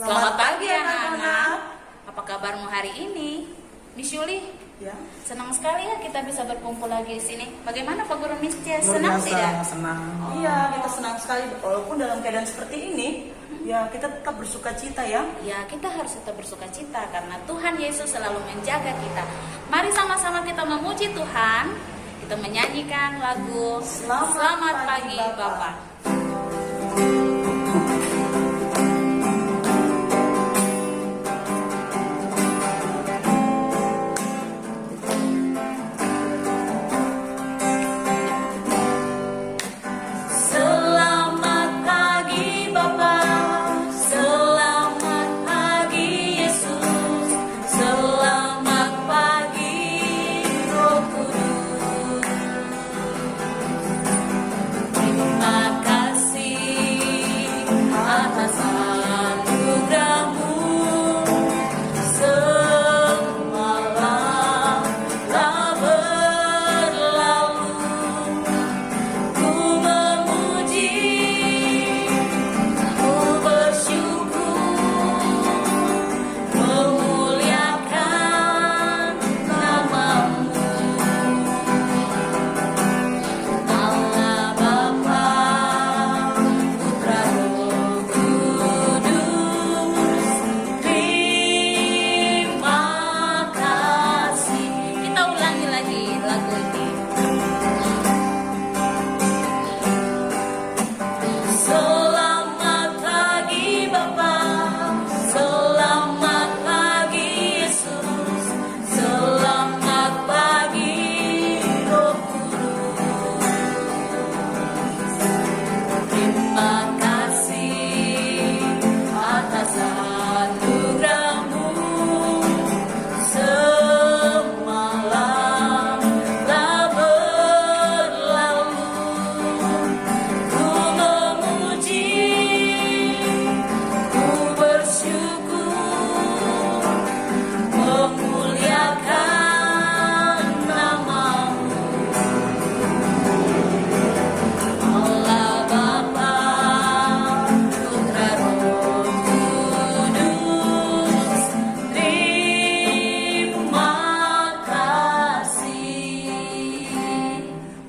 Selamat pagi anak-anak. Apa kabarmu hari ini? Miss Yuli, Ya. senang sekali ya kita bisa berkumpul lagi di sini. Bagaimana Pak Guru Miss Tia? Senang tidak? Senang. Iya, kita senang sekali. Walaupun dalam keadaan seperti ini, ya kita tetap bersuka cita ya. Ya, kita harus tetap bersuka cita karena Tuhan Yesus selalu menjaga kita. Mari sama-sama kita memuji Tuhan. Kita menyanyikan lagu Selamat Pagi Bapak.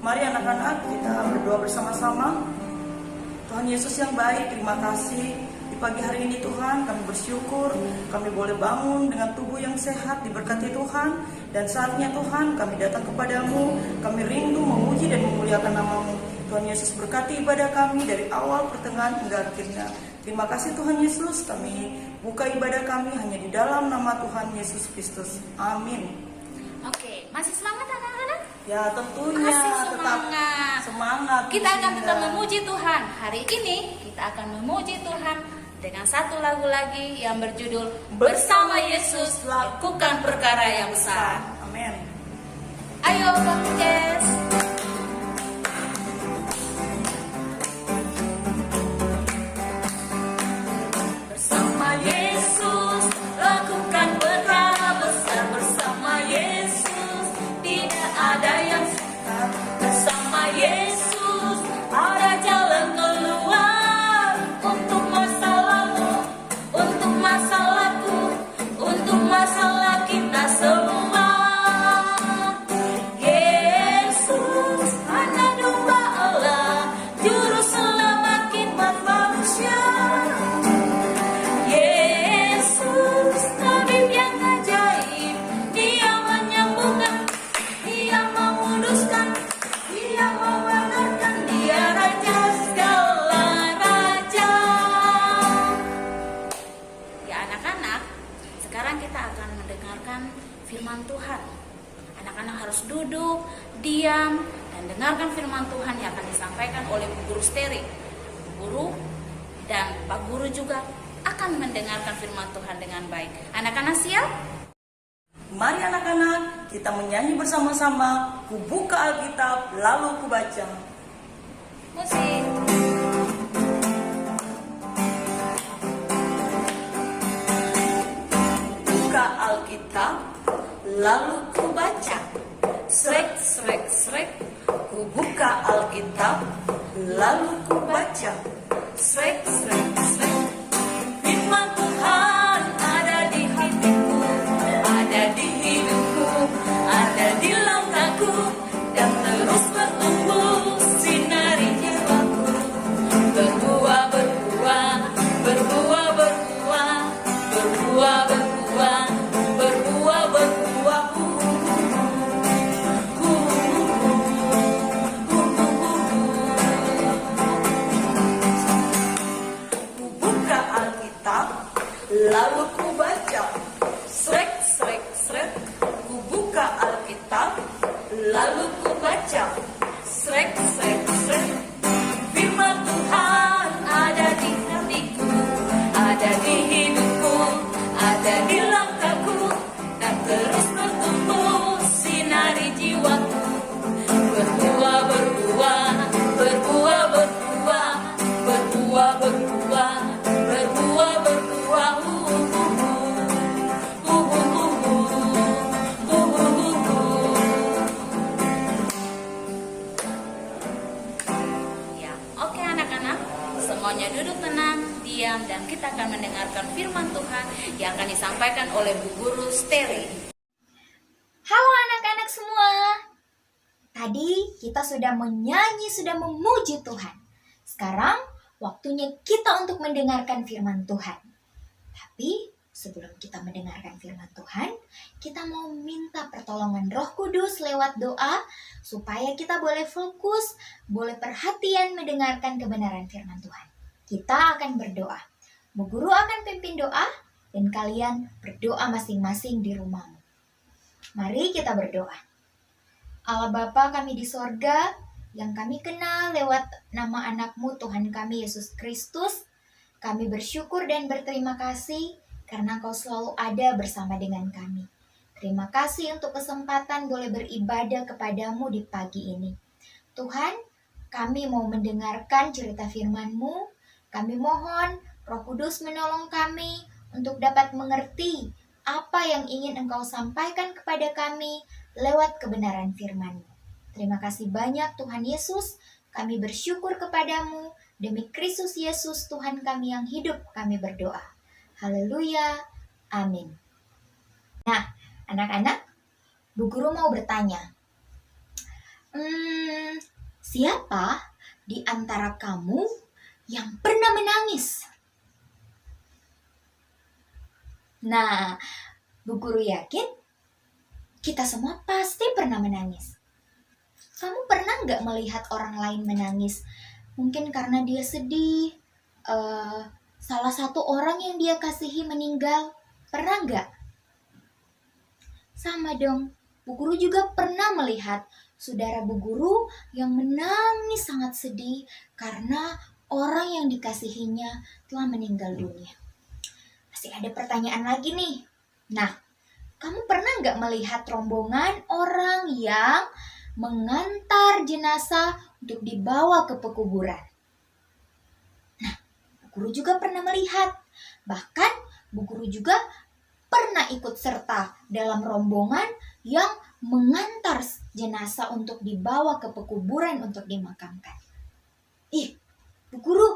Mari anak-anak kita berdoa bersama-sama. Tuhan Yesus yang baik, terima kasih di pagi hari ini Tuhan, kami bersyukur kami boleh bangun dengan tubuh yang sehat diberkati Tuhan. Dan saatnya Tuhan kami datang kepadamu, kami rindu memuji dan memuliakan nama-Mu. Tuhan Yesus berkati ibadah kami dari awal pertengahan hingga akhirnya. Terima kasih Tuhan Yesus, kami buka ibadah kami hanya di dalam nama Tuhan Yesus Kristus. Amin. Oke, masih semangat anak-anak? Ya tentunya Masih tetap semangat. Kita akan tetap memuji Tuhan. Hari ini kita akan memuji Tuhan dengan satu lagu lagi yang berjudul Bersama Yesus Lakukan Perkara yang Besar. Amin. Ayo Bang Jess. Bersama Yesus lakukan perkara besar. Bersama Yesus tidak ada yang sukar. Bersama Yesus ada jalan keluar untuk masalahmu, untuk masalahku, untuk masalah kita semua. Yesus anak domba Allah, juru selamat kita manusia. Yesus tabib yang ajaib, Dia menyembuhkan, Dia menguduskan, Dia membenarkan, Dia Raja segala raja. Ya anak-anak, sekarang kita akan mendengarkan firman Tuhan. Anak-anak harus duduk, diam, dan dengarkan firman Tuhan yang akan disampaikan oleh Bu Guru Steri. Bu Guru dan Pak Guru juga akan mendengarkan firman Tuhan dengan baik. Anak-anak siap? Mari anak-anak kita menyanyi bersama-sama. Ku buka Alkitab lalu ku baca. Musik. Buka Alkitab lalu ku baca. Srek, srek, srek. Ku buka Alkitab lalu ku baca. Srek, srek, srek. Firman Tuhan buka Alkitab, lalu ku baca. Srek, srek, srek. Firman Tuhan ada di hatiku, ada di hidupku, ada di langkahku, dan terus bertumbuh sinari jiwaku. Berbuah, berbuah, berbuah, berbuah, berbuah, berbuah, berbuah, berbuah. Ya, oke anak-anak, semuanya duduk tenang, diam, dan kita akan mendengarkan firman Tuhan yang akan disampaikan oleh Bu Guru Steri. Halo anak-anak semua. Tadi kita sudah menyanyi, sudah memuji Tuhan. Sekarang waktunya kita untuk mendengarkan firman Tuhan. Tapi sebelum kita mendengarkan firman Tuhan, kita mau minta pertolongan Roh Kudus lewat doa supaya kita boleh fokus, boleh perhatian mendengarkan kebenaran firman Tuhan. Kita akan berdoa. Bu Guru akan pimpin doa dan kalian berdoa masing-masing di rumahmu. Mari kita berdoa. Allah Bapa kami di sorga, yang kami kenal lewat nama anak-Mu Tuhan kami Yesus Kristus, kami bersyukur dan berterima kasih karena Kau selalu ada bersama dengan kami. Terima kasih untuk kesempatan boleh beribadah kepadamu di pagi ini. Tuhan, kami mau mendengarkan cerita firman-Mu. Kami mohon Roh Kudus menolong kami untuk dapat mengerti apa yang ingin Engkau sampaikan kepada kami lewat kebenaran firman-Mu. Terima kasih banyak Tuhan Yesus, kami bersyukur kepadamu, demi Kristus Yesus Tuhan kami yang hidup kami berdoa. Haleluya, amin. Nah, anak-anak, Bu Guru mau bertanya, siapa di antara kamu yang pernah menangis? Nah, Bu Guru yakin kita semua pasti pernah menangis. Kamu pernah nggak melihat orang lain menangis? Mungkin karena dia sedih, salah satu orang yang dia kasihi meninggal. Pernah nggak? Sama dong, Bu Guru juga pernah melihat saudara Bu Guru yang menangis sangat sedih karena orang yang dikasihinya telah meninggal dunia. Masih ada pertanyaan lagi nih. Nah, kamu pernah nggak melihat rombongan orang yang mengantar jenazah untuk dibawa ke pekuburan? Nah, Bu Guru juga pernah melihat. Bahkan Bu Guru juga pernah ikut serta dalam rombongan yang mengantar jenazah untuk dibawa ke pekuburan untuk dimakamkan. Bu Guru,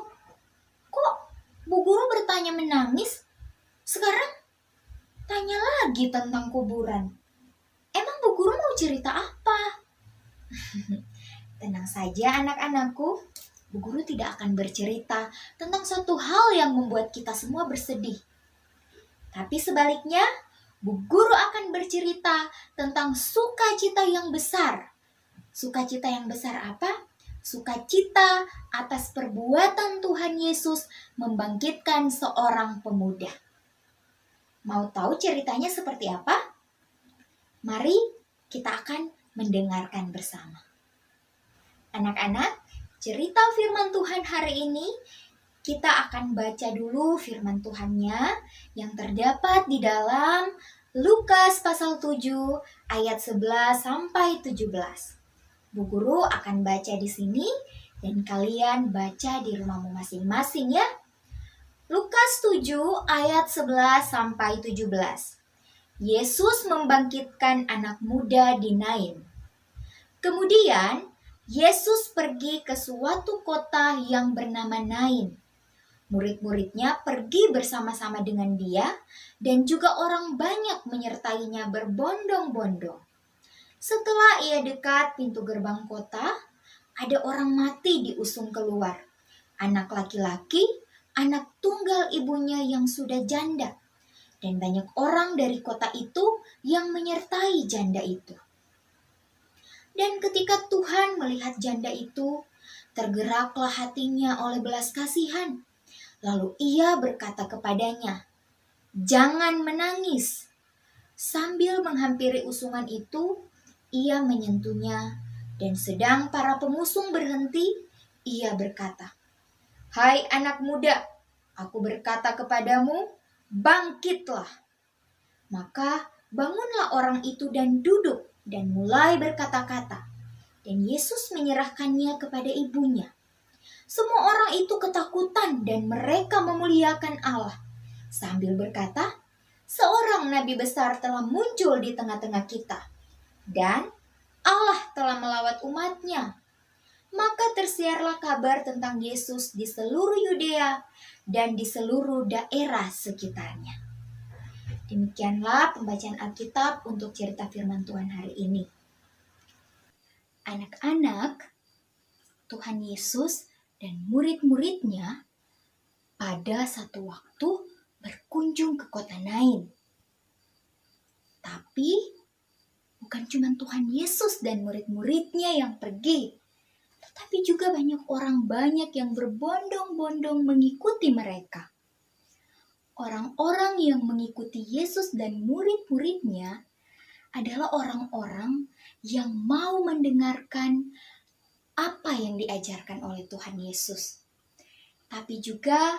kok Bu Guru bertanya menangis? Sekarang tanya lagi tentang kuburan. Emang Bu Guru mau cerita apa? Tenang saja anak-anakku, Bu Guru tidak akan bercerita tentang suatu hal yang membuat kita semua bersedih. Tapi sebaliknya, Bu Guru akan bercerita tentang sukacita yang besar. Sukacita yang besar apa? Sukacita atas perbuatan Tuhan Yesus membangkitkan seorang pemuda. Mau tahu ceritanya seperti apa? Mari kita akan mendengarkan bersama. Anak-anak, cerita firman Tuhan hari ini kita akan baca dulu firman Tuhannya yang terdapat di dalam Lukas pasal 7 ayat 11 sampai 17. Bu Guru akan baca di sini dan kalian baca di rumahmu masing-masing ya. Lukas 7 ayat 11 sampai 17. Yesus membangkitkan anak muda di Nain. Kemudian Yesus pergi ke suatu kota yang bernama Nain. Murid-muridnya pergi bersama-sama dengan dia dan juga orang banyak menyertainya berbondong-bondong. Setelah ia dekat pintu gerbang kota, ada orang mati diusung keluar. Anak laki-laki, anak tunggal ibunya yang sudah janda. Dan banyak orang dari kota itu yang menyertai janda itu. Dan ketika Tuhan melihat janda itu, tergeraklah hatinya oleh belas kasihan. Lalu ia berkata kepadanya, "Jangan menangis." Sambil menghampiri usungan itu, ia menyentuhnya, dan sedang para pengusung berhenti, ia berkata, "Hai anak muda, aku berkata kepadamu, bangkitlah." Maka bangunlah orang itu dan duduk dan mulai berkata-kata. Dan Yesus menyerahkannya kepada ibunya. Semua orang itu ketakutan dan mereka memuliakan Allah sambil berkata, "Seorang nabi besar telah muncul di tengah-tengah kita, dan Allah telah melawat umatnya." Maka tersiarlah kabar tentang Yesus di seluruh Yudea dan di seluruh daerah sekitarnya. Demikianlah pembacaan Alkitab untuk cerita firman Tuhan hari ini. Anak-anak, Tuhan Yesus dan murid-muridnya pada satu waktu berkunjung ke kota Nain. Tapi bukan cuma Tuhan Yesus dan murid-muridnya yang pergi, tetapi juga banyak yang berbondong-bondong mengikuti mereka. Orang-orang yang mengikuti Yesus dan murid-muridnya adalah orang-orang yang mau mendengarkan apa yang diajarkan oleh Tuhan Yesus. Tapi juga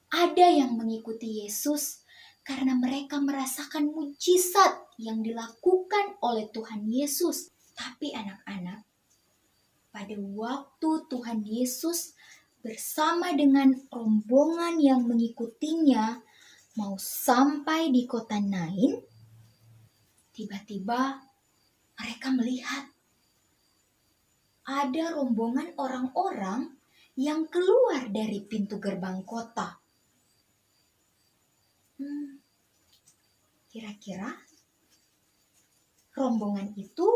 ada yang mengikuti Yesus karena mereka merasakan mujizat yang dilakukan oleh Tuhan Yesus. Tapi anak-anak, pada waktu Tuhan Yesus bersama dengan rombongan yang mengikutinya mau sampai di kota Nain, tiba-tiba mereka melihat ada rombongan orang-orang yang keluar dari pintu gerbang kota. Kira-kira rombongan itu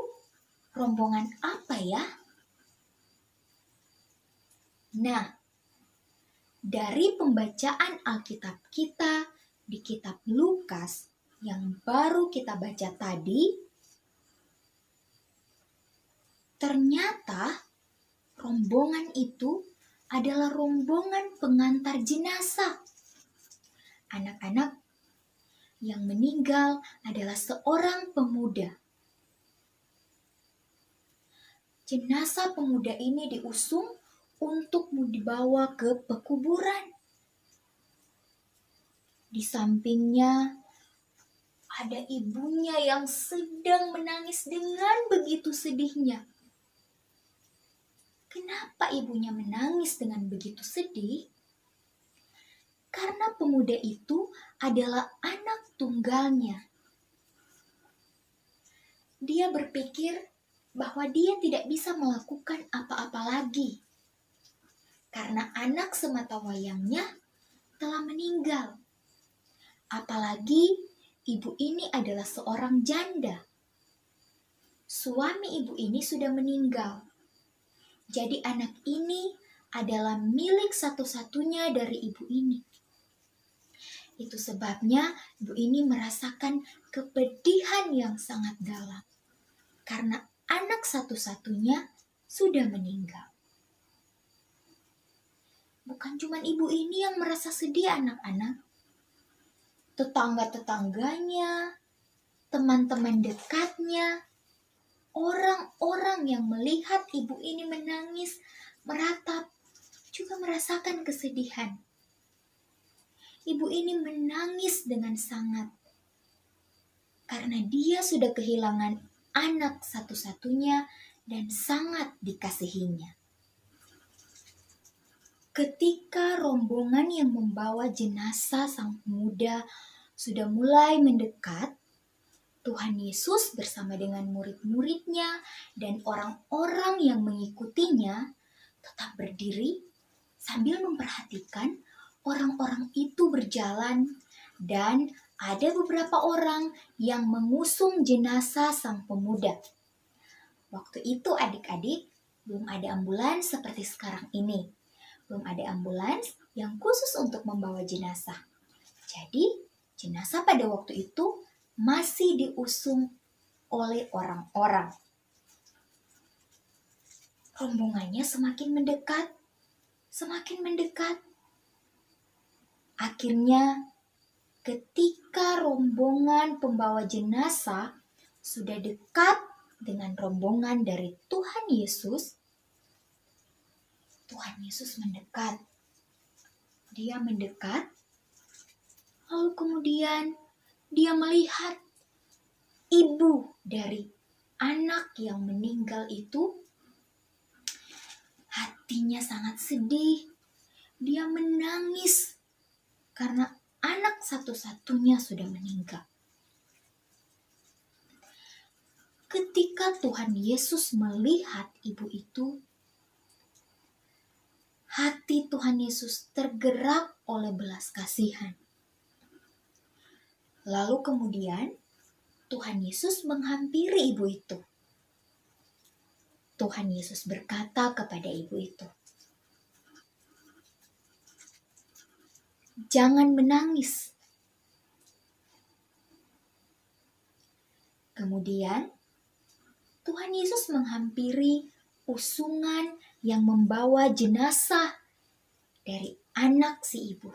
rombongan apa ya? Nah, dari pembacaan Alkitab kita di kitab Lukas yang baru kita baca tadi, ternyata rombongan itu adalah rombongan pengantar jenazah. Anak-anak, yang meninggal adalah seorang pemuda. Jenazah pemuda ini diusung untuk dibawa ke pekuburan. Di sampingnya ada ibunya yang sedang menangis dengan begitu sedihnya. Kenapa ibunya menangis dengan begitu sedih? Karena pemuda itu adalah anak tunggalnya. Dia berpikir bahwa dia tidak bisa melakukan apa-apa lagi. Karena anak sematawayangnya telah meninggal. Apalagi ibu ini adalah seorang janda. Suami ibu ini sudah meninggal. Jadi anak ini adalah milik satu-satunya dari ibu ini. Itu sebabnya ibu ini merasakan kepedihan yang sangat dalam. Karena anak satu-satunya sudah meninggal. Bukan cuma ibu ini yang merasa sedih anak-anak. Tetangga-tetangganya, teman-teman dekatnya, orang-orang yang melihat ibu ini menangis, meratap, juga merasakan kesedihan. Ibu ini menangis dengan sangat karena dia sudah kehilangan anak satu-satunya dan sangat dikasihinya. Ketika rombongan yang membawa jenazah sang pemuda sudah mulai mendekat, Tuhan Yesus bersama dengan murid-muridnya dan orang-orang yang mengikutinya tetap berdiri sambil memperhatikan orang-orang itu berjalan, dan ada beberapa orang yang mengusung jenazah sang pemuda. Waktu itu adik-adik belum ada ambulans seperti sekarang ini. Belum ada ambulans yang khusus untuk membawa jenazah. Jadi jenazah pada waktu itu masih diusung oleh orang-orang. Rombongannya semakin mendekat, semakin mendekat. Akhirnya ketika rombongan pembawa jenazah sudah dekat dengan rombongan dari Tuhan Yesus mendekat. Dia mendekat, lalu kemudian dia melihat ibu dari anak yang meninggal itu. Hatinya sangat sedih. Dia menangis karena anak satu-satunya sudah meninggal. Ketika Tuhan Yesus melihat ibu itu, hati Tuhan Yesus tergerak oleh belas kasihan. Lalu kemudian Tuhan Yesus menghampiri ibu itu. Tuhan Yesus berkata kepada ibu itu, "Jangan menangis." Kemudian Tuhan Yesus menghampiri usungan yang membawa jenazah dari anak si ibu.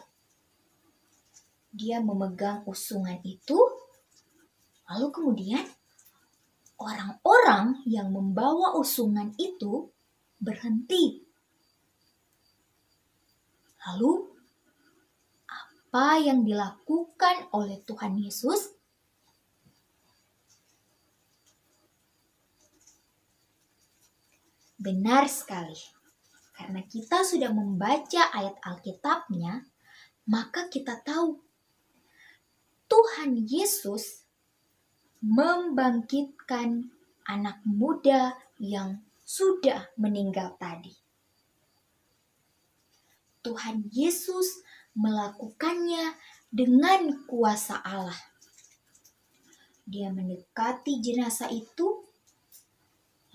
Dia memegang usungan itu, lalu kemudian orang-orang yang membawa usungan itu berhenti. Lalu, apa yang dilakukan oleh Tuhan Yesus? Benar sekali, karena kita sudah membaca ayat Alkitabnya, maka kita tahu Tuhan Yesus membangkitkan anak muda yang sudah meninggal tadi. Tuhan Yesus melakukannya dengan kuasa Allah. Dia mendekati jenazah itu,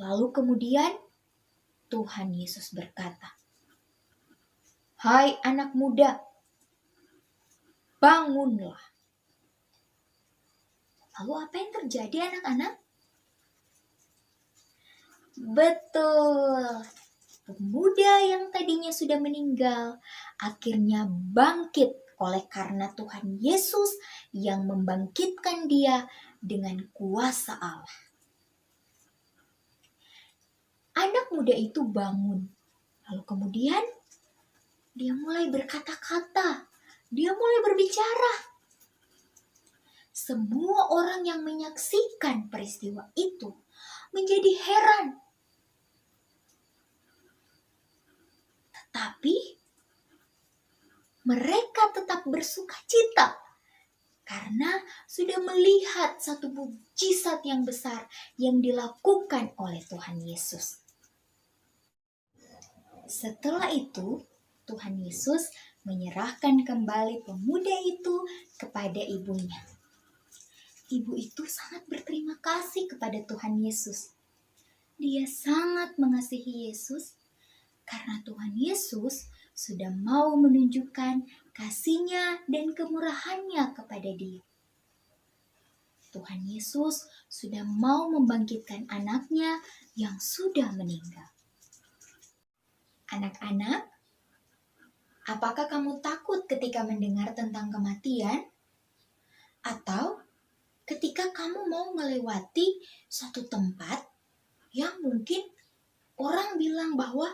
lalu kemudian Tuhan Yesus berkata, "Hai anak muda, bangunlah." Lalu apa yang terjadi anak-anak? Betul, pemuda yang tadinya sudah meninggal akhirnya bangkit oleh karena Tuhan Yesus yang membangkitkan dia dengan kuasa Allah. Anak muda itu bangun, lalu kemudian dia mulai berkata-kata, dia mulai berbicara. Semua orang yang menyaksikan peristiwa itu menjadi heran. Tetapi mereka tetap bersuka cita karena sudah melihat satu mukjizat yang besar yang dilakukan oleh Tuhan Yesus. Setelah itu, Tuhan Yesus menyerahkan kembali pemuda itu kepada ibunya. Ibu itu sangat berterima kasih kepada Tuhan Yesus. Dia sangat mengasihi Yesus karena Tuhan Yesus sudah mau menunjukkan kasih-Nya dan kemurahan-Nya kepada dia. Tuhan Yesus sudah mau membangkitkan anaknya yang sudah meninggal. Anak-anak, apakah kamu takut ketika mendengar tentang kematian? Atau ketika kamu mau melewati suatu tempat yang mungkin orang bilang bahwa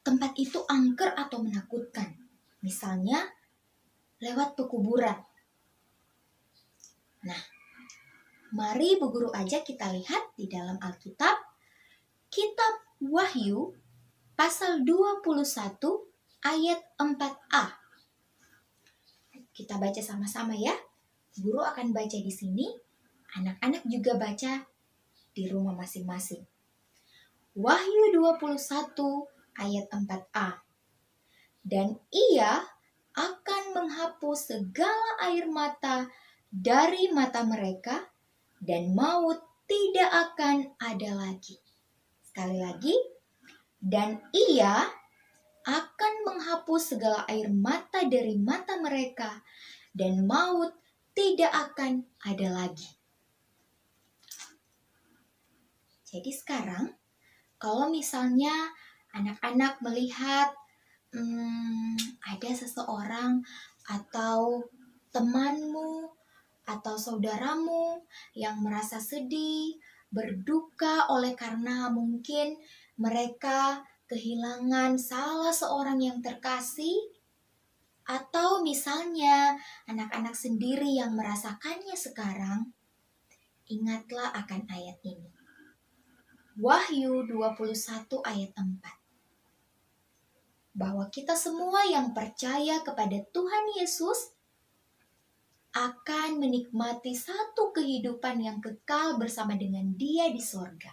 tempat itu angker atau menakutkan. Misalnya lewat pekuburan. Nah, mari Bu Guru ajak kita lihat di dalam Alkitab, Kitab Wahyu pasal 21 ayat 4a. Kita baca sama-sama ya. Guru akan baca di sini. Anak-anak juga baca di rumah masing-masing. Wahyu 21 ayat 4a. Dan ia akan menghapus segala air mata dari mata mereka dan maut tidak akan ada lagi. Sekali lagi. Dan ia akan menghapus segala air mata dari mata mereka dan maut tidak akan ada lagi. Jadi sekarang, kalau misalnya anak-anak melihat ada seseorang atau temanmu atau saudaramu yang merasa sedih, berduka oleh karena mungkin mereka kehilangan salah seorang yang terkasih, atau misalnya anak-anak sendiri yang merasakannya sekarang, ingatlah akan ayat ini. Wahyu 21 ayat 4. Bahwa kita semua yang percaya kepada Tuhan Yesus akan menikmati satu kehidupan yang kekal bersama dengan Dia di sorga.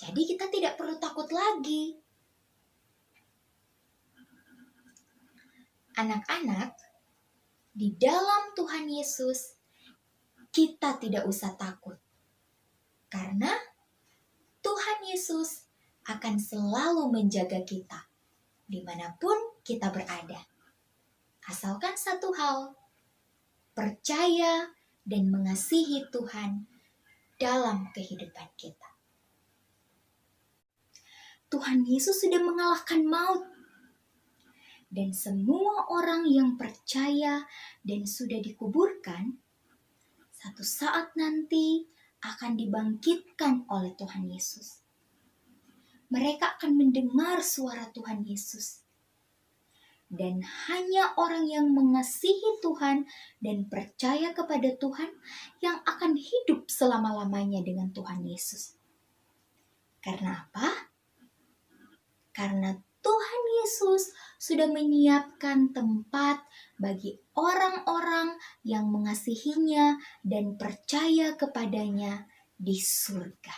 Jadi kita tidak perlu takut lagi. Anak-anak, di dalam Tuhan Yesus, kita tidak usah takut. Karena Tuhan Yesus akan selalu menjaga kita, dimanapun kita berada. Asalkan satu hal, percaya dan mengasihi Tuhan dalam kehidupan kita. Tuhan Yesus sudah mengalahkan maut. Dan semua orang yang percaya dan sudah dikuburkan, satu saat nanti akan dibangkitkan oleh Tuhan Yesus. Mereka akan mendengar suara Tuhan Yesus. Dan hanya orang yang mengasihi Tuhan dan percaya kepada Tuhan yang akan hidup selama-lamanya dengan Tuhan Yesus. Karena apa? Karena Tuhan Yesus sudah menyiapkan tempat bagi orang-orang yang mengasihinya dan percaya kepadanya di surga.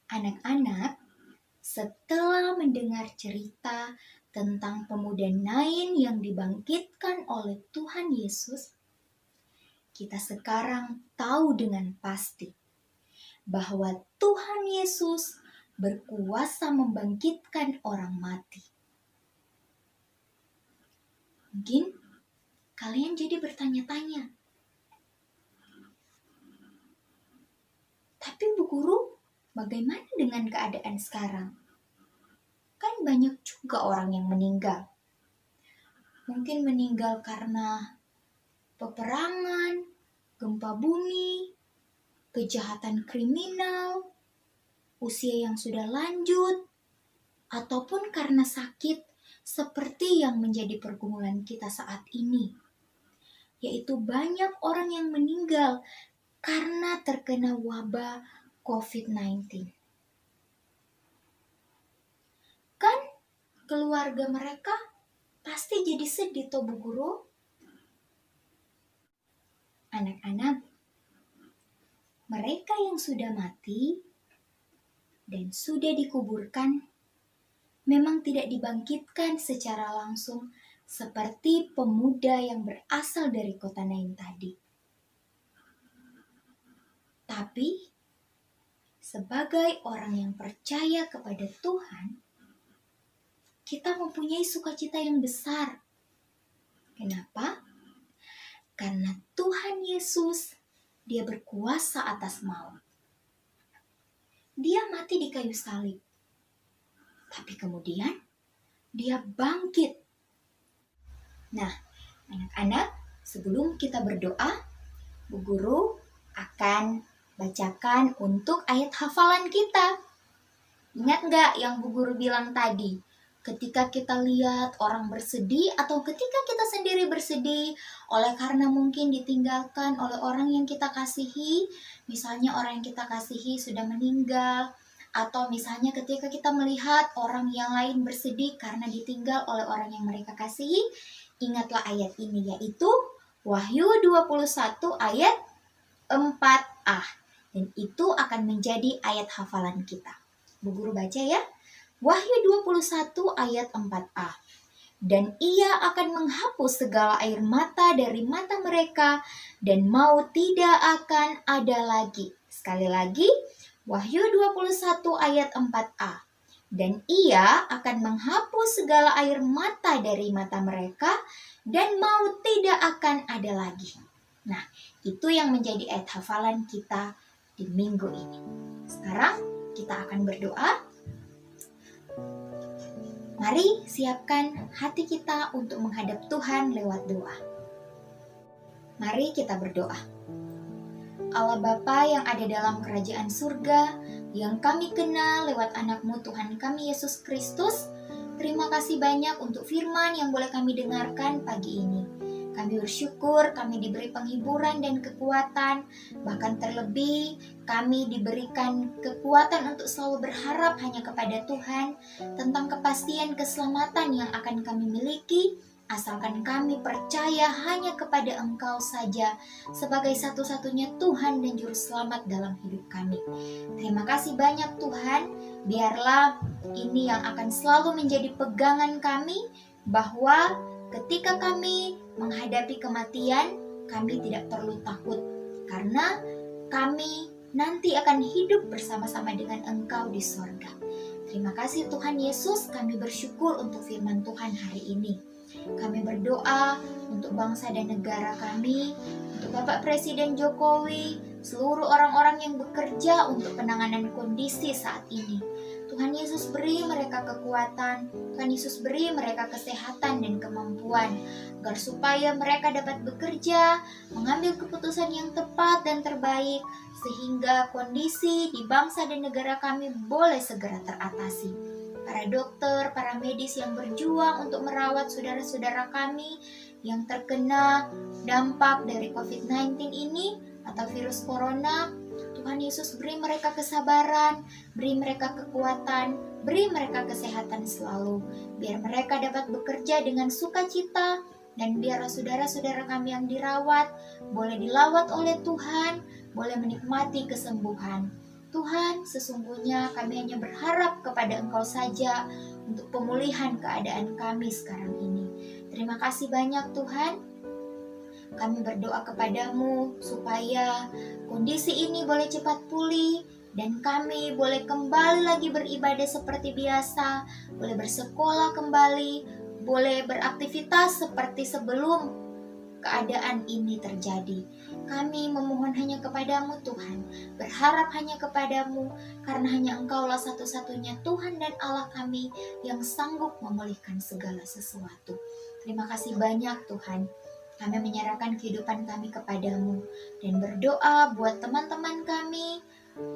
Anak-anak, setelah mendengar cerita tentang pemuda Nain yang dibangkitkan oleh Tuhan Yesus, kita sekarang tahu dengan pasti bahwa Tuhan Yesus berkuasa membangkitkan orang mati. Mungkin kalian jadi bertanya-tanya, tapi Bu Guru, bagaimana dengan keadaan sekarang? Kan banyak juga orang yang meninggal. Mungkin meninggal karena peperangan, gempa bumi, kejahatan kriminal, usia yang sudah lanjut, ataupun karena sakit seperti yang menjadi pergumulan kita saat ini, yaitu banyak orang yang meninggal karena terkena wabah COVID-19. Kan keluarga mereka pasti jadi sedih toh Bu Guru. Anak-anak, mereka yang sudah mati dan sudah dikuburkan memang tidak dibangkitkan secara langsung seperti pemuda yang berasal dari kota Nain tadi. Tapi sebagai orang yang percaya kepada Tuhan, kita mempunyai sukacita yang besar. Kenapa? Karena Tuhan Yesus, Dia berkuasa atas maut. Dia mati di kayu salib. Tapi kemudian Dia bangkit. Nah, anak-anak, sebelum kita berdoa, Bu Guru akan bacakan untuk ayat hafalan kita. Ingat nggak yang Bu Guru bilang tadi? Ketika kita lihat orang bersedih atau ketika kita sendiri bersedih oleh karena mungkin ditinggalkan oleh orang yang kita kasihi, misalnya orang yang kita kasihi sudah meninggal, atau misalnya ketika kita melihat orang yang lain bersedih karena ditinggal oleh orang yang mereka kasihi, ingatlah ayat ini, yaitu Wahyu 21 ayat 4a. Dan itu akan menjadi ayat hafalan kita. Bu Guru baca ya. Wahyu 21 ayat 4a. Dan Ia akan menghapus segala air mata dari mata mereka, dan maut tidak akan ada lagi. Sekali lagi, Wahyu 21 ayat 4a. Dan Ia akan menghapus segala air mata dari mata mereka, dan maut tidak akan ada lagi. Nah, itu yang menjadi ayat hafalan kita di minggu ini. Sekarang kita akan berdoa. Mari siapkan hati kita untuk menghadap Tuhan lewat doa. Mari kita berdoa. Allah Bapa yang ada dalam kerajaan surga, yang kami kenal lewat anak-Mu Tuhan kami Yesus Kristus, terima kasih banyak untuk firman yang boleh kami dengarkan pagi ini. Kami bersyukur kami diberi penghiburan dan kekuatan, bahkan terlebih kami diberikan kekuatan untuk selalu berharap hanya kepada Tuhan tentang kepastian keselamatan yang akan kami miliki, asalkan kami percaya hanya kepada Engkau saja sebagai satu-satunya Tuhan dan Juru Selamat dalam hidup kami. Terima kasih banyak Tuhan, biarlah ini yang akan selalu menjadi pegangan kami, bahwa ketika kami menghadapi kematian, kami tidak perlu takut, karena kami nanti akan hidup bersama-sama dengan Engkau di sorga. Terima kasih Tuhan Yesus, kami bersyukur untuk firman Tuhan hari ini. Kami berdoa untuk bangsa dan negara kami, untuk Bapak Presiden Jokowi, seluruh orang-orang yang bekerja untuk penanganan kondisi saat ini. Tuhan Yesus beri mereka kekuatan, Tuhan Yesus beri mereka kesehatan dan kemampuan, agar supaya mereka dapat bekerja, mengambil keputusan yang tepat dan terbaik, sehingga kondisi di bangsa dan negara kami boleh segera teratasi. Para dokter, para medis yang berjuang untuk merawat saudara-saudara kami yang terkena dampak dari COVID-19 ini atau virus corona, Tuhan Yesus beri mereka kesabaran, beri mereka kekuatan, beri mereka kesehatan selalu, biar mereka dapat bekerja dengan sukacita, dan biarlah saudara-saudara kami yang dirawat boleh dilawat oleh Tuhan, boleh menikmati kesembuhan. Tuhan, sesungguhnya kami hanya berharap kepada Engkau saja untuk pemulihan keadaan kami sekarang ini. Terima kasih banyak Tuhan. Kami berdoa kepadamu supaya kondisi ini boleh cepat pulih dan kami boleh kembali lagi beribadah seperti biasa, boleh bersekolah kembali, boleh beraktivitas seperti sebelum keadaan ini terjadi. Kami memohon hanya kepadamu Tuhan, berharap hanya kepadamu, karena hanya Engkaulah satu-satunya Tuhan dan Allah kami yang sanggup memulihkan segala sesuatu. Terima kasih banyak Tuhan. Kami menyerahkan kehidupan kami kepadamu dan berdoa buat teman-teman kami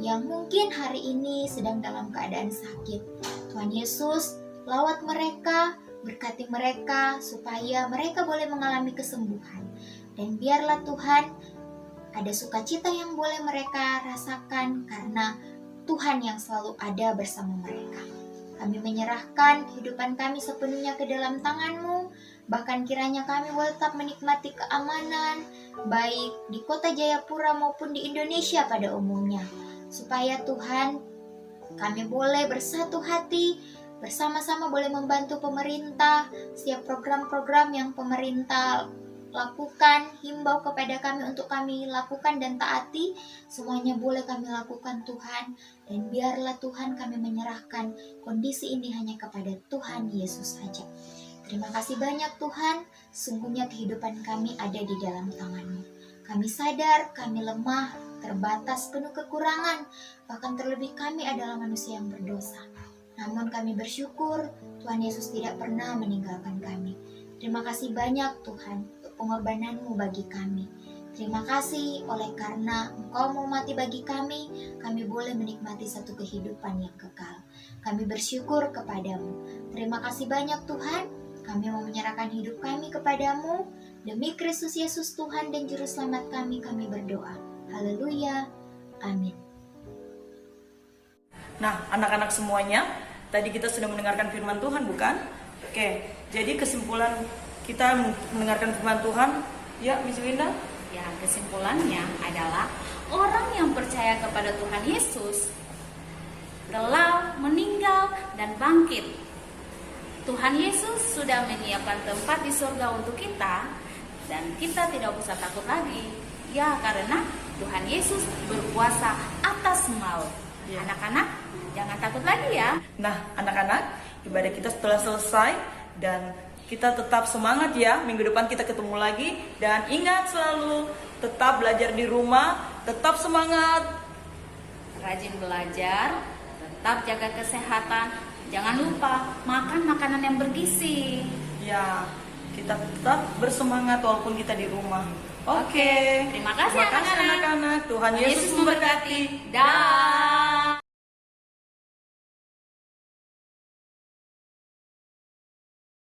yang mungkin hari ini sedang dalam keadaan sakit. Tuhan Yesus, lawat mereka, berkati mereka supaya mereka boleh mengalami kesembuhan. Dan biarlah Tuhan ada sukacita yang boleh mereka rasakan karena Tuhan yang selalu ada bersama mereka. Kami menyerahkan kehidupan kami sepenuhnya ke dalam tangan-Mu. Bahkan kiranya kami boleh tetap menikmati keamanan, baik di kota Jayapura maupun di Indonesia pada umumnya. Supaya Tuhan, kami boleh bersatu hati, bersama-sama boleh membantu pemerintah, setiap program-program yang pemerintah lakukan, himbau kepada kami untuk kami lakukan dan taati, semuanya boleh kami lakukan Tuhan. Dan biarlah Tuhan kami menyerahkan kondisi ini hanya kepada Tuhan Yesus saja. Terima kasih banyak Tuhan, sungguhnya kehidupan kami ada di dalam tangan-Mu. Kami sadar, kami lemah, terbatas, penuh kekurangan, bahkan terlebih kami adalah manusia yang berdosa. Namun kami bersyukur, Tuhan Yesus tidak pernah meninggalkan kami. Terima kasih banyak Tuhan, untuk pengorbanan-Mu bagi kami. Terima kasih oleh karena Engkau mau mati bagi kami boleh menikmati satu kehidupan yang kekal. Kami bersyukur kepadamu. Terima kasih banyak Tuhan. Kami mau menyerahkan hidup kami kepadamu. Demi Kristus Yesus Tuhan dan Juru Selamat kami berdoa. Haleluya. Amin. Nah, anak-anak semuanya, tadi kita sudah mendengarkan firman Tuhan, bukan? Oke, jadi kesimpulan kita mendengarkan firman Tuhan, ya Miss Winda? Ya, kesimpulannya adalah orang yang percaya kepada Tuhan Yesus telah meninggal dan bangkit. Tuhan Yesus sudah menyiapkan tempat di surga untuk kita dan kita tidak usah takut lagi. Ya, karena Tuhan Yesus berkuasa atas maut. Ya. Anak-anak, jangan takut lagi ya. Nah, anak-anak, ibadah kita setelah selesai dan kita tetap semangat ya. Minggu depan kita ketemu lagi dan ingat selalu tetap belajar di rumah, tetap semangat. Rajin belajar, tetap jaga kesehatan, Jangan lupa makan makanan yang bergizi. Ya, kita tetap bersemangat walaupun kita di rumah. Oke. Terima kasih Terima kasih anak-anak. anak-anak. Tuhan Yesus Yesus memberkati. memberkati. Dah.